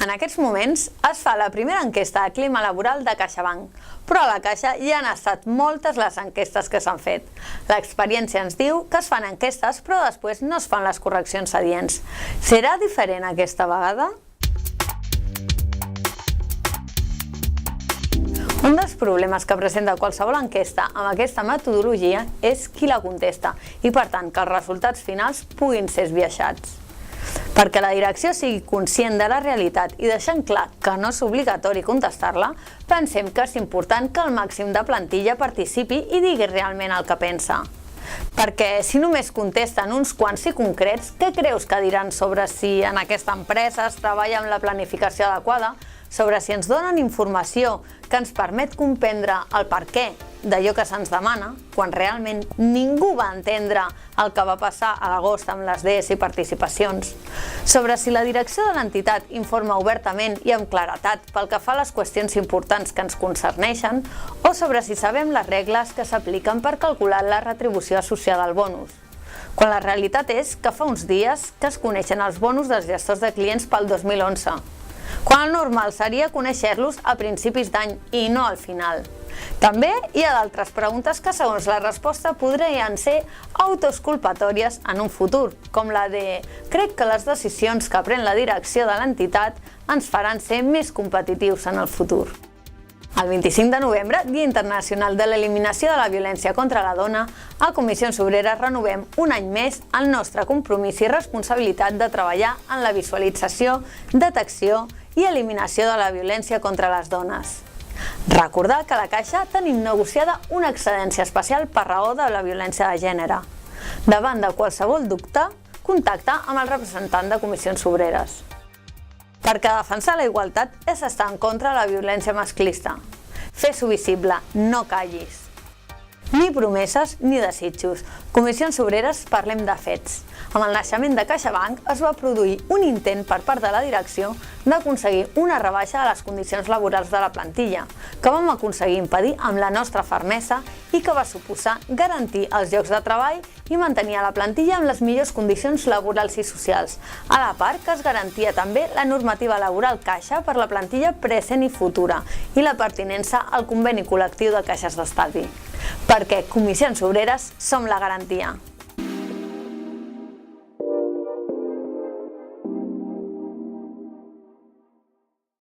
En aquests moments es fa la primera enquesta de clima laboral de CaixaBank, però a la Caixa ja han estat moltes les enquestes que s'han fet. L'experiència ens diu que es fan enquestes però després no es fan les correccions adients. Serà diferent aquesta vegada? Un dels problemes que presenta qualsevol enquesta amb aquesta metodologia és qui la contesta i, per tant, que els resultats finals puguin ser esbiaixats. Perquè la direcció sigui conscient de la realitat i deixant clar que no és obligatori contestar-la, pensem que és important que el màxim de plantilla participi i digui realment el que pensa. Perquè si només contesten uns quants i concrets, què creus que diran sobre si en aquesta empresa es treballa amb la planificació adequada, sobre si ens donen informació que ens permet comprendre el perquè d'allò que se'ns demana, quan realment ningú va entendre el que va passar a l'agost amb les DS i participacions, sobre si la direcció de l'entitat informa obertament i amb claretat pel que fa a les qüestions importants que ens concerneixen, o sobre si sabem les regles que s'apliquen per calcular la retribució associada al bonus. Quan la realitat és que fa uns dies que es coneixen els bonus dels gestors de clients pel 2011, quan el normal seria conèixer-los a principis d'any i no al final. També hi ha d'altres preguntes que, segons la resposta, podrien ser autoexculpatòries en un futur, com la de «crec que les decisions que pren la direcció de l'entitat ens faran ser més competitius en el futur». El 25 de novembre, Dia Internacional de l'Eliminació de la Violència contra la Dona, a Comissions Obreres renovem un any més el nostre compromís i responsabilitat de treballar en la visualització, detecció i eliminació de la violència contra les dones. Recordar que a la Caixa tenim negociada una excedència especial per raó de la violència de gènere. Davant de qualsevol dubte, contacta amb el representant de Comissions Obreres. Perquè defensar la igualtat és estar en contra de la violència masclista. Fes-ho visible, no callis. Ni promeses ni desitjos. Comissions Obreres, parlem de fets. Amb el naixement de CaixaBank es va produir un intent per part de la direcció d'aconseguir una rebaixa de les condicions laborals de la plantilla, que vam aconseguir impedir amb la nostra fermesa i que va suposar garantir els llocs de treball i mantenir a la plantilla amb les millors condicions laborals i socials, a la part que es garantia també la normativa laboral Caixa per la plantilla present i futura i la pertinença al conveni col·lectiu de caixes d'estalvi. Perquè Comissions Obreres som la garantia.